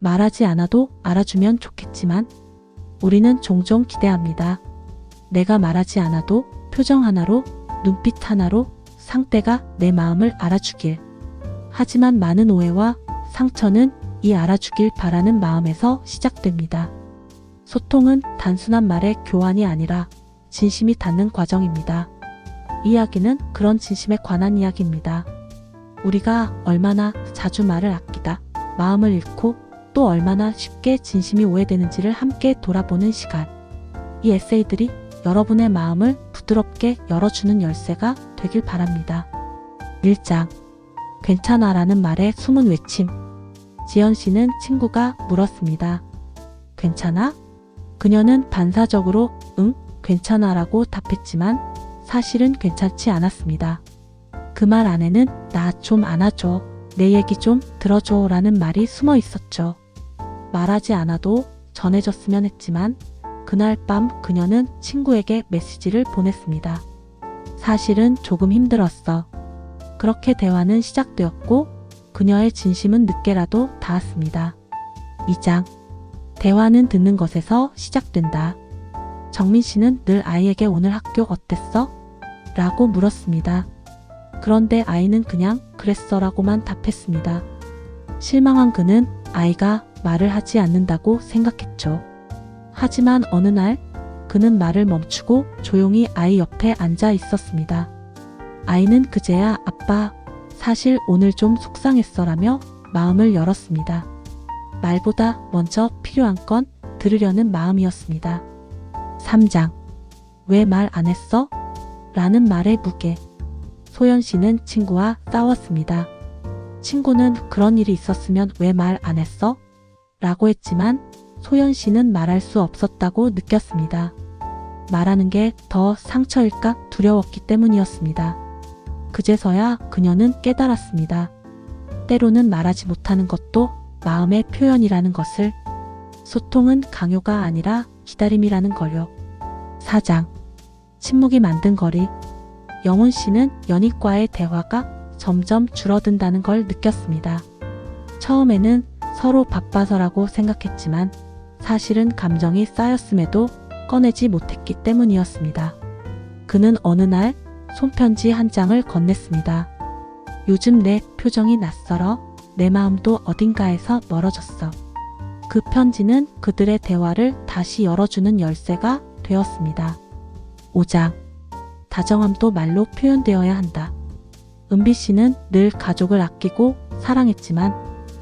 말하지 않아도 알아주면 좋겠지만 우리는 종종 기대합니다. 내가 말하지 않아도 표정 하나로, 눈빛 하나로 상대가 내 마음을 알아주길. 하지만 많은 오해와 상처는 이 알아주길 바라는 마음에서 시작됩니다. 소통은 단순한 말의 교환이 아니라 진심이 닿는 과정입니다. 이야기는 그런 진심에 관한 이야기입니다. 우리가 얼마나 자주 말을 아끼다, 마음을 잃고 또 얼마나 쉽게 진심이 오해되는지를 함께 돌아보는 시간. 이 에세이들이 여러분의 마음을 부드럽게 열어주는 열쇠가 되길 바랍니다. 1장. 괜찮아 라는 말의 숨은 외침. 지연 씨는 친구가 물었습니다. 괜찮아? 그녀는 반사적으로 응, 괜찮아 라고 답했지만 사실은 괜찮지 않았습니다. 그 말 안에는 나 좀 안아줘, 내 얘기 좀 들어줘 라는 말이 숨어 있었죠. 말하지 않아도 전해졌으면 했지만 그날 밤 그녀는 친구에게 메시지를 보냈습니다. 사실은 조금 힘들었어. 그렇게 대화는 시작되었고 그녀의 진심은 늦게라도 닿았습니다. 2장. 대화는 듣는 것에서 시작된다. 정민 씨는 늘 아이에게 오늘 학교 어땠어? 라고 물었습니다. 그런데 아이는 그냥 그랬어 라고만 답했습니다. 실망한 그는 아이가 말을 하지 않는다고 생각했죠. 하지만 어느 날 그는 말을 멈추고 조용히 아이 옆에 앉아 있었습니다. 아이는 그제야 아빠, 사실 오늘 좀 속상했어 라며 마음을 열었습니다. 말보다 먼저 필요한 건 들으려는 마음이었습니다. 3장. 왜 말 안 했어? 라는 말의 무게. 소연 씨는 친구와 싸웠습니다. 친구는 그런 일이 있었으면 왜 말 안 했어? 라고 했지만 소연 씨는 말할 수 없었다고 느꼈습니다. 말하는 게 더 상처일까 두려웠기 때문이었습니다. 그제서야 그녀는 깨달았습니다. 때로는 말하지 못하는 것도 마음의 표현이라는 것을. 소통은 강요가 아니라 기다림이라는 걸요. 4장. 침묵이 만든 거리. 영훈 씨는 연희과의 대화가 점점 줄어든다는 걸 느꼈습니다. 처음에는 서로 바빠서라고 생각했지만 사실은 감정이 쌓였음에도 꺼내지 못했기 때문이었습니다. 그는 어느 날 손편지 한 장을 건넸습니다. 요즘 내 표정이 낯설어. 내 마음도 어딘가에서 멀어졌어. 그 편지는 그들의 대화를 다시 열어주는 열쇠가 되었습니다. 5장. 다정함도 말로 표현되어야 한다. 은비 씨는 늘 가족을 아끼고 사랑했지만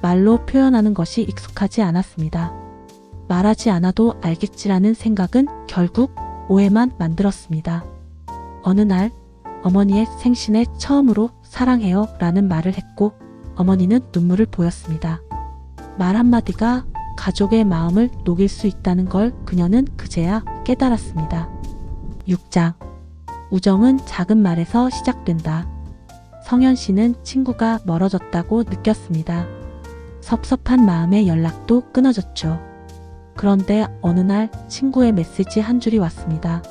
말로 표현하는 것이 익숙하지 않았습니다. 말하지 않아도 알겠지라는 생각은 결국 오해만 만들었습니다. 어느 날 어머니의 생신에 처음으로 사랑해요 라는 말을 했고 어머니는 눈물을 보였습니다. 말 한마디가 가족의 마음을 녹일 수 있다는 걸 그녀는 그제야 깨달았습니다. 6장. 우정은 작은 말에서 시작된다. 성현 씨는 친구가 멀어졌다고 느꼈습니다. 섭섭한 마음에 연락도 끊어졌죠. 그런데 어느 날 친구의 메시지 한 줄이 왔습니다.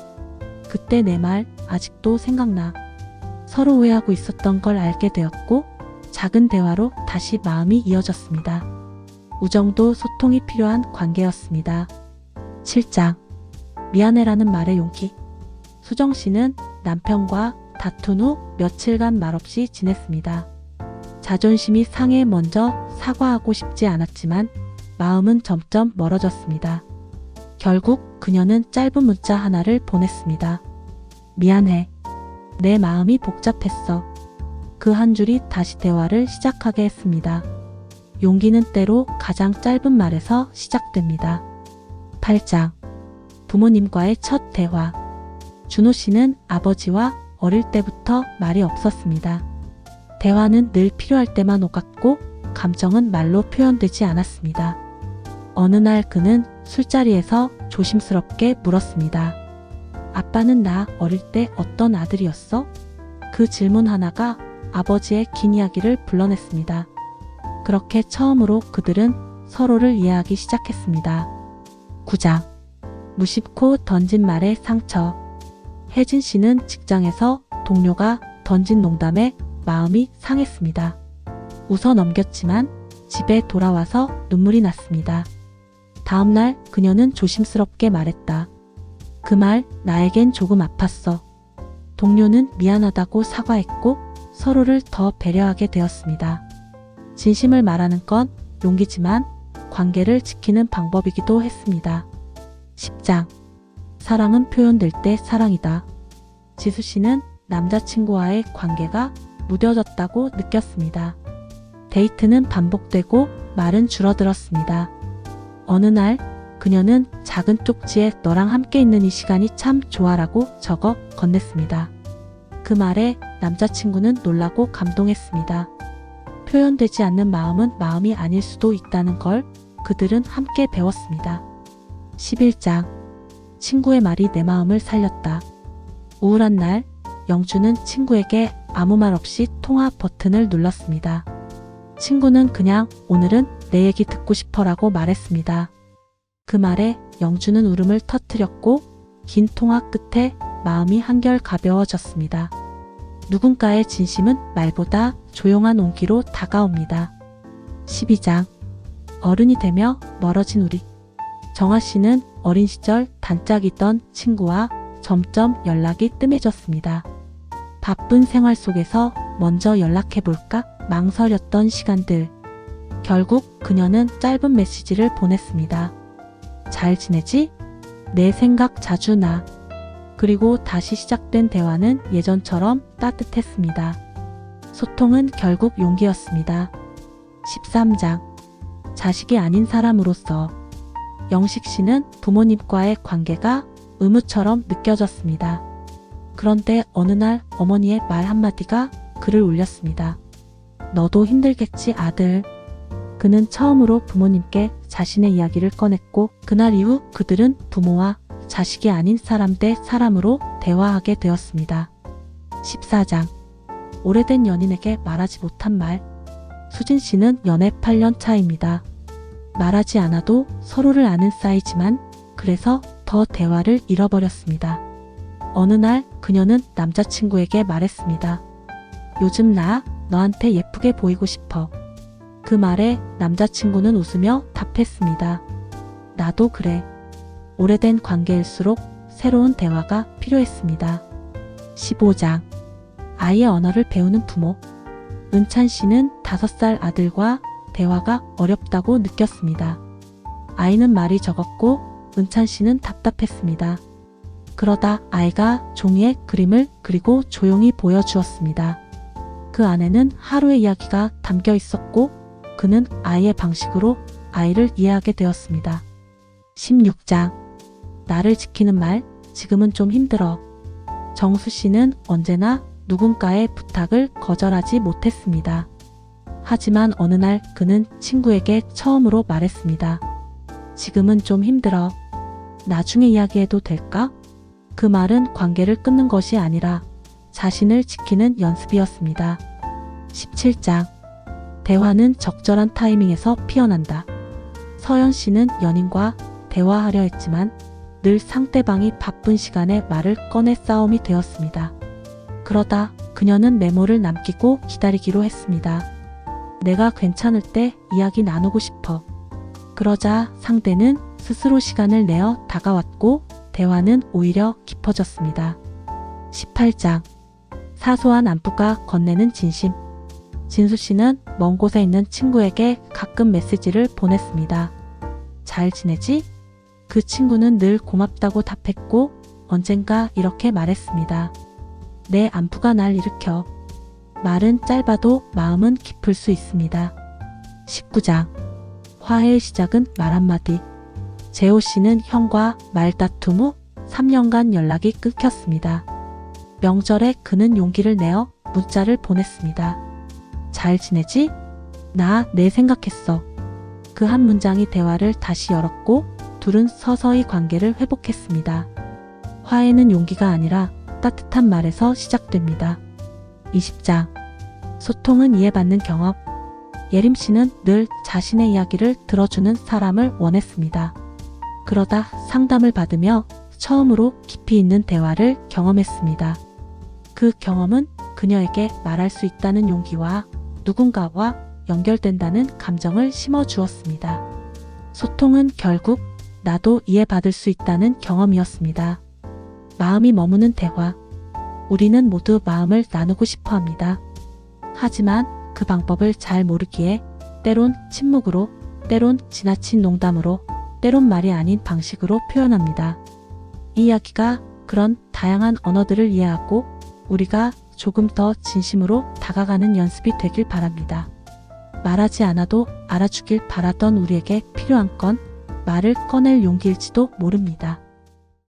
그때 내 말 아직도 생각나. 서로 오해하고 있었던 걸 알게 되었고 작은 대화로 다시 마음이 이어졌습니다. 우정도 소통이 필요한 관계였습니다. 7장. 미안해라는 말의 용기. 수정 씨는 남편과 다툰 후 며칠간 말없이 지냈습니다. 자존심이 상해 먼저 사과하고 싶지 않았지만 마음은 점점 멀어졌습니다. 결국 그녀는 짧은 문자 하나를 보냈습니다. 미안해. 내 마음이 복잡했어. 그 한 줄이 다시 대화를 시작하게 했습니다. 용기는 때로 가장 짧은 말에서 시작됩니다. 8장. 부모님과의 첫 대화. 준호 씨는 아버지와 어릴 때부터 말이 없었습니다. 대화는 늘 필요할 때만 오갔고 감정은 말로 표현되지 않았습니다. 어느 날 그는 술자리에서 조심스럽게 물었습니다. 아빠는 나 어릴 때 어떤 아들이었어? 그 질문 하나가 아버지의 긴 이야기를 불러냈습니다. 그렇게 처음으로 그들은 서로를 이해하기 시작했습니다. 9장. 무심코 던진 말의 상처. 혜진 씨는 직장에서 동료가 던진 농담에 마음이 상했습니다. 웃어 넘겼지만 집에 돌아와서 눈물이 났습니다. 다음날 그녀는 조심스럽게 말했다. 그 말 나에겐 조금 아팠어. 동료는 미안하다고 사과했고 서로를 더 배려하게 되었습니다. 진심을 말하는 건 용기지만 관계를 지키는 방법이기도 했습니다. 10장. 사랑은 표현될 때 사랑이다. 지수 씨는 남자친구와의 관계가 무뎌졌다고 느꼈습니다. 데이트는 반복되고 말은 줄어들었습니다. 어느 날 그녀는 작은 쪽지에 너랑 함께 있는 이 시간이 참 좋아라고 적어 건넸습니다. 그 말에 남자친구는 놀라고 감동했습니다. 표현되지 않는 마음은 마음이 아닐 수도 있다는 걸 그들은 함께 배웠습니다. 11장. 친구의 말이 내 마음을 살렸다. 우울한 날 영주는 친구에게 아무 말 없이 통화 버튼을 눌렀습니다. 친구는 그냥 오늘은 내 얘기 듣고 싶어라고 말했습니다. 그 말에 영주는 울음을 터뜨렸고 긴 통화 끝에 마음이 한결 가벼워졌습니다. 누군가의 진심은 말보다 조용한 온기로 다가옵니다. 12장. 어른이 되며 멀어진 우리. 정아 씨는 어린 시절 단짝이던 친구와 점점 연락이 뜸해졌습니다. 바쁜 생활 속에서 먼저 연락해볼까 망설였던 시간들. 결국 그녀는 짧은 메시지를 보냈습니다. 잘 지내지? 내 생각 자주 나. 그리고 다시 시작된 대화는 예전처럼 따뜻했습니다. 소통은 결국 용기였습니다. 13장. 자식이 아닌 사람으로서. 영식 씨는 부모님과의 관계가 의무처럼 느껴졌습니다. 그런데 어느 날 어머니의 말 한마디가 그를 울렸습니다. 너도 힘들겠지 아들. 그는 처음으로 부모님께 자신의 이야기를 꺼냈고 그날 이후 그들은 부모와 자식이 아닌 사람 대 사람으로 대화하게 되었습니다. 14장. 오래된 연인에게 말하지 못한 말. 수진 씨는 연애 8년 차입니다. 말하지 않아도 서로를 아는 사이지만 그래서 더 대화를 잃어버렸습니다. 어느 날 그녀는 남자친구에게 말했습니다. 요즘 나 너한테 예쁘게 보이고 싶어. 그 말에 남자친구는 웃으며 답했습니다. 나도 그래. 오래된 관계일수록 새로운 대화가 필요했습니다. 15장. 아이의 언어를 배우는 부모. 은찬 씨는 5살 아들과 대화가 어렵다고 느꼈습니다. 아이는 말이 적었고 은찬 씨는 답답했습니다. 그러다 아이가 종이에 그림을 그리고 조용히 보여주었습니다. 그 안에는 하루의 이야기가 담겨 있었고 그는 아이의 방식으로 아이를 이해하게 되었습니다. 16장. 나를 지키는 말, 지금은 좀 힘들어. 정수 씨는 언제나 누군가의 부탁을 거절하지 못했습니다. 하지만 어느 날 그는 친구에게 처음으로 말했습니다. 지금은 좀 힘들어. 나중에 이야기해도 될까? 그 말은 관계를 끊는 것이 아니라 자신을 지키는 연습이었습니다. 17장. 대화는 적절한 타이밍에서 피어난다. 서연 씨는 연인과 대화하려 했지만 늘 상대방이 바쁜 시간에 말을 꺼내 싸움이 되었습니다. 그러다 그녀는 메모를 남기고 기다리기로 했습니다. 내가 괜찮을 때 이야기 나누고 싶어. 그러자 상대는 스스로 시간을 내어 다가왔고 대화는 오히려 깊어졌습니다. 18장. 사소한 안부가 건네는 진심. 진수 씨는 먼 곳에 있는 친구에게 가끔 메시지를 보냈습니다. 잘 지내지? 그 친구는 늘 고맙다고 답했고 언젠가 이렇게 말했습니다. 내 안부가 날 일으켜. 말은 짧아도 마음은 깊을 수 있습니다. 19장. 화해의 시작은 말 한마디. 재호 씨는 형과 말다툼 후 3년간 연락이 끊겼습니다. 명절에 그는 용기를 내어 문자를 보냈습니다. 잘 지내지? 나 내 생각했어. 그 한 문장이 대화를 다시 열었고 둘은 서서히 관계를 회복했습니다. 화해는 용기가 아니라 따뜻한 말에서 시작됩니다. 20장. 소통은 이해받는 경험. 예림 씨는 늘 자신의 이야기를 들어주는 사람을 원했습니다. 그러다 상담을 받으며 처음으로 깊이 있는 대화를 경험했습니다. 그 경험은 그녀에게 말할 수 있다는 용기와 누군가와 연결된다는 감정을 심어 주었습니다. 소통은 결국 나도 이해받을 수 있다는 경험이었습니다. 마음이 머무는 대화. 우리는 모두 마음을 나누고 싶어 합니다. 하지만 그 방법을 잘 모르기에 때론 침묵으로, 때론 지나친 농담으로, 때론 말이 아닌 방식으로 표현합니다. 이 이야기가 그런 다양한 언어들을 이해하고 우리가 조금 더 진심으로 다가가는 연습이 되길 바랍니다. 말하지 않아도 알아주길 바라던 우리에게 필요한 건 말을 꺼낼 용기일지도 모릅니다.